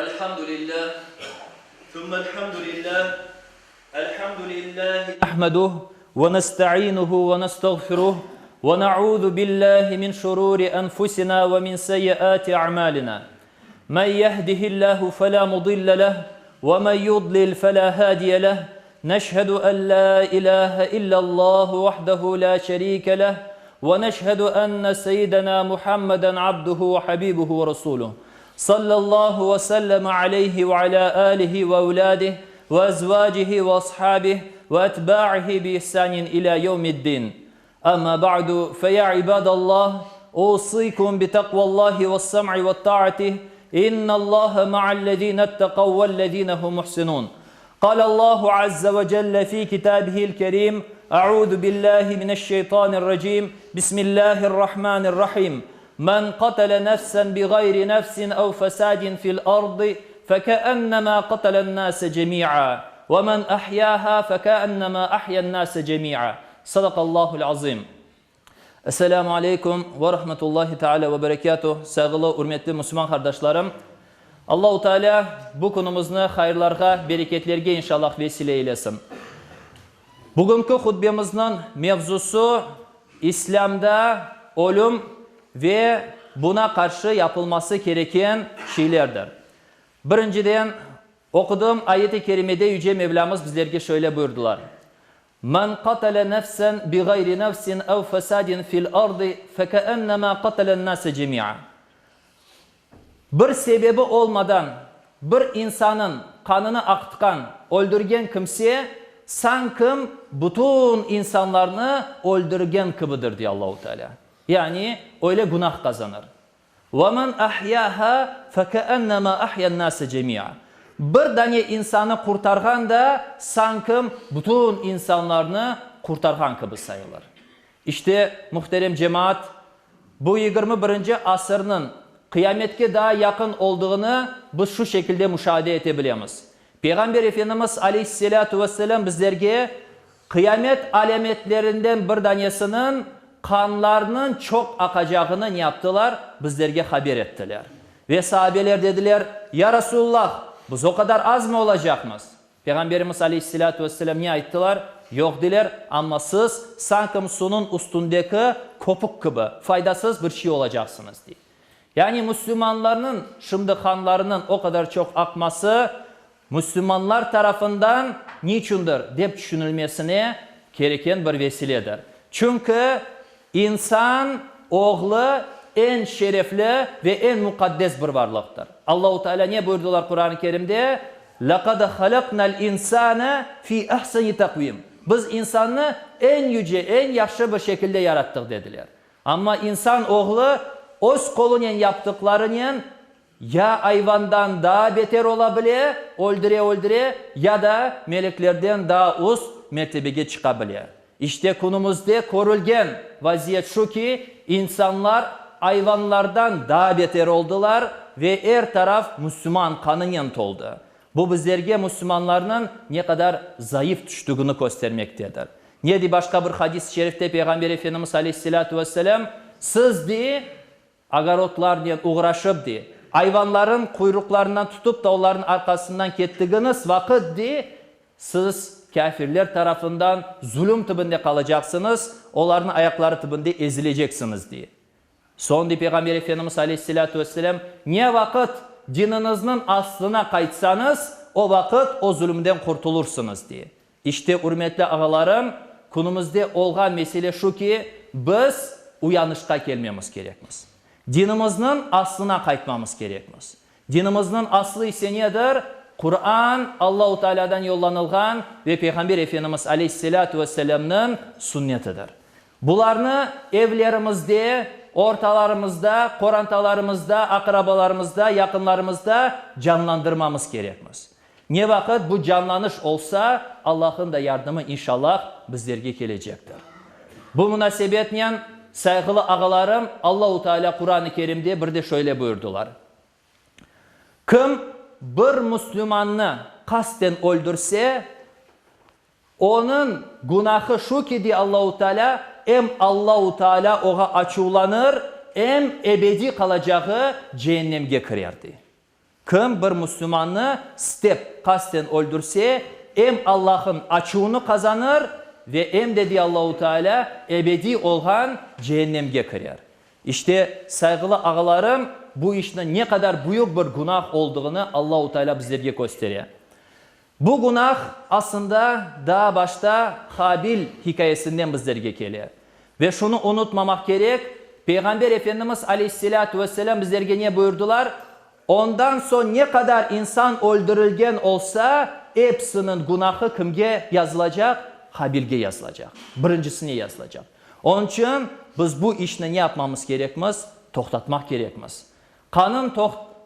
الحمد لله ثم الحمد لله الحمد لله نحمده ونستعينه ونستغفره ونعوذ بالله من شرور أنفسنا ومن سيئات أعمالنا من يهده الله فلا مضل له ومن يضلل فلا هادي له نشهد أن لا إله إلا الله وحده لا شريك له ونشهد أن سيدنا محمدا عبده وحبيبه ورسوله صلى الله وسلم عليه وعلى آله وأولاده وأزواجه وأصحابه وأتباعه بإحسان إلى يوم الدين أما بعد فيا عباد الله أوصيكم بتقوى الله والسمع والطاعة إن الله مع الذين اتقوا والذين هم محسنون قال الله عز وجل في كتابه الكريم أعوذ بالله من الشيطان الرجيم بسم الله الرحمن الرحيم من قتل نفسا بغير نفس أو فساد في الأرض فكأنما قتل الناس جميعا ومن أحياها فكأنما أحيا الناس جميعا صدق الله العظيم. Esselamu Aleyküm ve Rahmetullahi Teala ve Berekatuhu. Saygılı, hürmetli Müslüman kardeşlerim. Allah-u Teala bu konumuzni hayırlarga, bereketlerge inşallah vesile eylesin. Bugünkü hutbemizin mevzusu İslam'da ölüm ve buna karşı yapılması gereken şeylerdir. Birinciden okuduğum ayet-i kerimede Yüce Mevlamız bizlerge şöyle buyurdular. Men qatale nefsen bi gayri nefsin ev fesadin fil ardı fekeennemâ qatelen nâse cemî'a. Bir sebebi olmadan bir insanın kanını akıtkan, öldürgen kimse sanki bütün insanlarını öldürgen kıbıdır diye Allah-u Teala. Yani öyle günah kazanır. وَمَنْ أَحْيَاهَا فَكَأَنَّمَا أَحْيَا النَّاسَ جَمِيعًا. Bir tane insanı kurtargan da sanki bütün insanlarını kurtargan gibi sayılır. İşte muhterem cemaat, bu 21. asırın kıyametke daha yakın olduğunu biz şu şekilde müşahede edebiliyoruz. Peygamber Efendimiz Aleyhisselatü Vesselam bizlerge kıyamet alametlerinden bir tanesinin kanlarının çok akacağını yaptılar, bizlerge haber ettiler. Ve sahabeler dediler, ya Resulullah biz o kadar az mı olacakmız? Peygamberimiz Aleyhisselatü Vesselam niye ayttılar? Yok diler ama siz sanki sunun üstündeki kopuk gibi faydasız bir şey olacaksınız diye. Yani Müslümanların şimdi kanlarının o kadar çok akması Müslümanlar tarafından niçindir deyip düşünülmesine gereken bir vesiledir. Çünkü insan oğlu en şerefli ve en mukaddes bir varlıktır. Allah-u Teala ne buyurdular Kur'an-ı Kerim'de? لَقَدْ خَلَقْنَا الْاِنْسَانَ ف۪ي اَحْسَنِ تَقْوِيمٍ. Biz insanı en yüce, en yaşlı bir şekilde yarattık dediler. Ama insan oğlu öz kolunun yaptıklarının ya hayvandan daha beter olabilir, öldüre ya da meleklerden daha üst mertebeye çıkabilir. İşte konumuzda korulgen vaziyet şu ki insanlar hayvanlardan daha beter oldular ve her taraf Müslüman kanının oldu. Bu bizlerge Müslümanların ne kadar zayıf düştüğünü göstermektedir. Neydi başka bir hadis-i şerifte Peygamber Efendimiz Aleyhisselatü Vesselam siz diye agarotlar diye uğraşıp diye hayvanların kuyruklarından tutup da onların arkasından kettiğiniz vakit diye siz kafirler tarafından zulüm tibinde kalacaksınız, onların ayakları tibinde ezileceksiniz diye. Son diye Peygamber Efendimiz Aleyhisselatü Vesselam ne vakit dininizin aslına kayıtsanız o vakit o zulümden kurtulursunuz diye. İşte hürmetli ağalarım, konumuzda olgan mesele şu ki biz uyanışka gelmemiz gerekmez. Dinimizin aslına kayıtmamız gerekmez. Dinimizin aslı ise nedir? Kur'an Allah-u Teala'dan yollanılgan ve Peygamber Efendimiz Aleyhisselatü Vesselam'ın sünnetidir. Bunlarını evlerimizde, ortalarımızda, korantalarımızda, akrabalarımızda, yakınlarımızda canlandırmamız gerekmez. Ne vakit bu canlanış olsa Allah'ın da yardımı inşallah bizlerge gelecektir. Bu münasebetle saygılı ağalarım Allah-u Teala Kur'an-ı Kerim'de bir de şöyle buyurdular. Kim bir Müslümanını kasten öldürse onun günahı şu ki diye Allah-u Teala hem Allah-u Teala oğa açılanır hem ebedi kalacağı cehennemge kirerdi. Kim bir Müslümanı step kasten öldürse hem Allah'ın açığını kazanır ve hem dedi Allahu Teala ebedi olan cehennemge girer. İşte saygılı ağalarım bu işin ne kadar büyük bir günah olduğunu Allahu Teala bizlerge gösteriyor. Bu günah aslında daha başta Habil hikayesinden bizlerge geliyor. Ve şunu unutmamak gerek. Peygamber Efendimiz Aleyhisselatü Vesselam bizlerge ne buyurdular? Ondan sonra ne kadar insan öldürülgen olsa hepsinin günahı kimge yazılacak? Habilge yazılacak. Birincisine yazılacak. Onun için biz bu işini ne yapmamız gerekmez? Toktatmak gerekmez. Kanın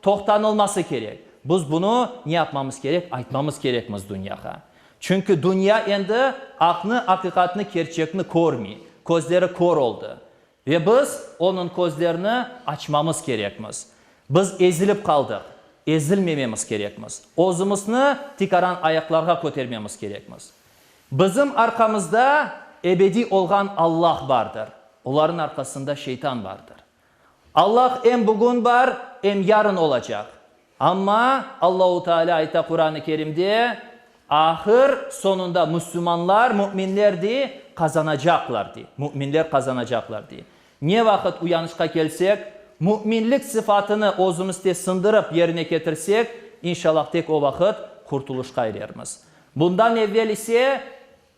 toktanılması gerek. Biz bunu ne yapmamız gerek? Aytmamız gerekmez dünyaya. Çünkü dünya endi akını, hakikatini, gerçekini görmüyor. Gözleri kör oldu. Ve biz onun gözlerini açmamız gerekmez. Biz ezilip kaldık. Ezilmememiz gerekmez. Ozumuzni tikaran ayaklarga ko'tarmamiz gerekmez. Bizim arkamızda ebedi olan Allah vardır. Onların arkasında şeytan vardır. Allah hem bugün var hem yarın olacak. Ama Allahu Teala ayette Kur'an-ı Kerim'de ahir sonunda Müslümanlar, müminler diye kazanacaklar diye. Müminler kazanacaklar diye. Ne vakit uyanışka gelsek, müminlik sıfatını özümüzde sındırıp yerine getirsek, inşallah tek o vakit kurtuluşa ereriz. Bundan evvel ise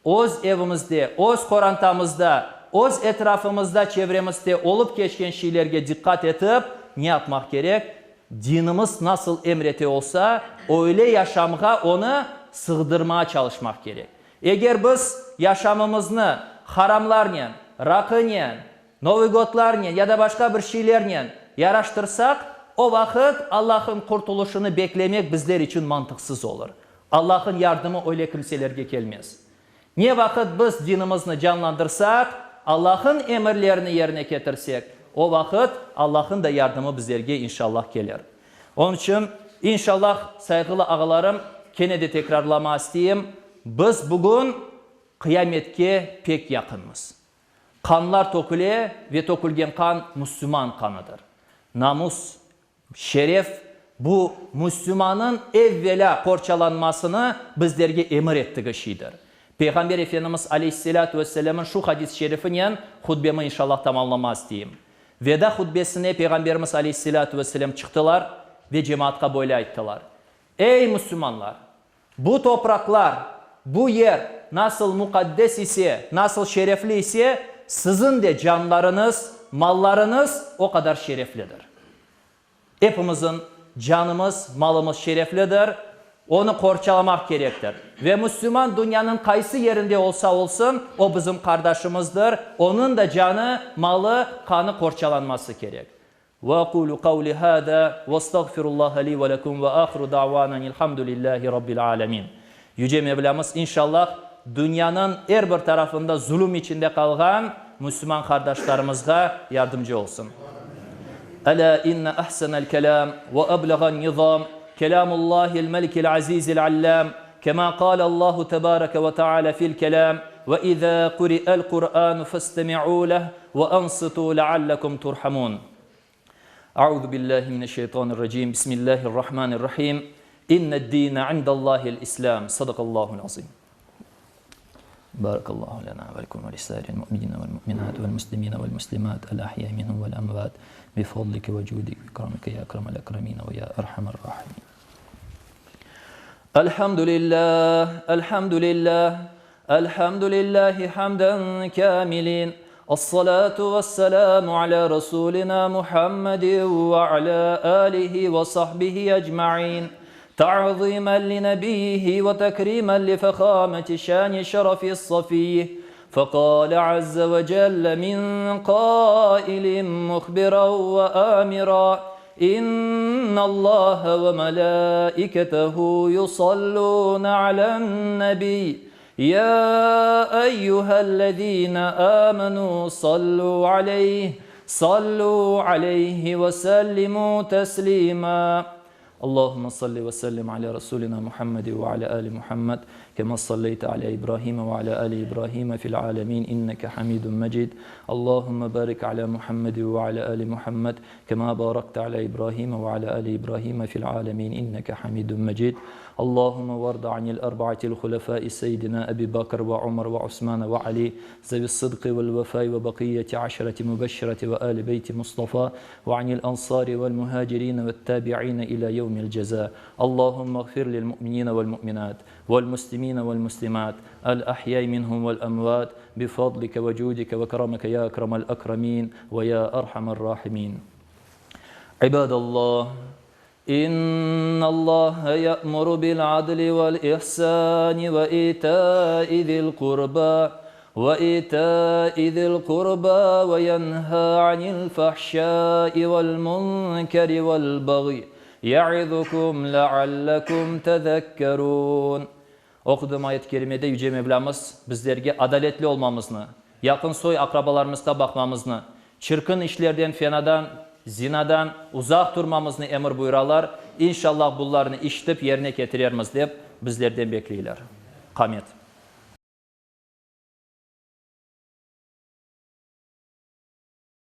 öz evimizde, öz korantamızda, öz etrafımızda, çevremizde olup geçen şeylerge dikkat edip ne yapmak gerek? Dinimiz nasıl emreti olsa öyle yaşamga onu sığdırmaya çalışmak gerek. Eğer biz yaşamımızı haramlarla, rakıyla, novigodlarla ya da başka bir şeylerle yaraştırsak o vakit Allah'ın kurtuluşunu beklemek bizler için mantıksız olur. Allah'ın yardımı öyle kimselerge gelmez. Ne vakit biz dinimizni canlandırsak, Allah'ın emirlerini yerine getirsek, o vakit Allah'ın da yardımı bizlerge inşallah gelir. Onun için inşallah saygılı ağalarım, gene de tekrarlama isteyeyim. Biz bugün kıyametke pek yakınız. Kanlar töküle ve tökülgen kan Müslüman kanıdır. Namus, şeref bu Müslümanın evvela korçalanmasını bizlerge emir ettiği şeydir. Peygamber Efendimiz Aleyhisselatü Vesselam'ın şu hadis-i şerifini hutbemi inşallah tamamlama isteyeyim. Veda hutbesine Peygamberimiz Aleyhisselatü Vesselam çıktılar ve cemaatka böyle ayttılar. Ey Müslümanlar! Bu topraklar, bu yer nasıl mukaddes ise, nasıl şerefli ise sizin de canlarınız, mallarınız o kadar şereflidir. Hepimizin canımız, malımız şereflidir. Onu korçalamak gerektir. Ve Müslüman dünyanın kaysı yerinde olsa olsun o bizim kardeşimizdir. Onun da canı, malı, kanı korçalanması gerek. وَاقُولُ قَوْلِ هَذَا وَاسْتَغْفِرُ اللّٰهَ لِي وَلَكُمْ وَآخِرُ دَعْوَانًا الْحَمْدُ لِلّٰهِ رَبِّ الْعَالَمِينَ. Yüce Mevlamız inşallah dünyanın her bir tarafında zulüm içinde kalan Müslüman kardeşlerimizle yardımcı olsun. ألا إن أحسن الكلام وأبلغ النظام كلام الله الملك العزيز العلام كما قال الله تبارك وتعالى في الكلام وإذا قرئ القرآن فاستمعوا له وأنصتوا لعلكم ترحمون. أعوذ بالله من الشيطان الرجيم بسم الله الرحمن الرحيم إن الدين عند الله الإسلام صدق الله العظيم. بارك الله لنا ولكم ولسائر المؤمنين والمؤمنات والمسلمين والمسلمات الأحياء منهم والأموات بفضلك وجودك وكرمك يا أكرم الأكرمين ويا أرحم الراحمين. الحمد لله الحمد لله الحمد لله حمدا كاملين الصلاة والسلام على رسولنا محمد وعلى آله وصحبه أجمعين تعظيما لنبيه وتكريما لفخامة شان شرف الصفيه فقال عز وجل من قائل مخبرا وآمرا إن الله وملائكته يصلون على النبي يا أيها الذين آمنوا صلوا عليه وسلموا تسليما اللهم صل وسلم على رسولنا محمد وعلى آل محمد كما صليت على إبراهيم وعلى آل إبراهيم في العالمين إنك حميد مجيد. اللهم بارك على محمد وعلى آل محمد كما باركت على إبراهيم وعلى آل إبراهيم في العالمين إنك حميد مجيد. اللهم وارض عن الأربعة الخلفاء سيدنا أبي بكر وعمر وعثمان وعلي ذوي الصدق والوفاء وبقية عشرة مبشرة وآل بيت مصطفى وعن الأنصار والمهاجرين والتابعين إلى يوم الجزاء. اللهم اغفر للمؤمنين والمؤمنات والمسلمين والمسلمات الأحياء منهم والأموات بفضلك وجودك وكرمك يا أكرم الأكرمين ويا أرحم الراحمين. عباد الله، إن الله يأمر بالعدل والإحسان وإيتاء ذي القربى وينهى عن الفحشاء والمنكر والبغي يعظكم لعلكم تذكرون. Okuduğum ayet-i kerimede Yüce Mevlamız bizlerge adaletli olmamızını, yakın soy akrabalarımızda bakmamızını, çirkin işlerden, fenadan, zinadan uzak durmamızını emir buyuralar. İnşallah bunlarını işitip yerine getirermiz deyip bizlerden bekliyorlar. Kamet.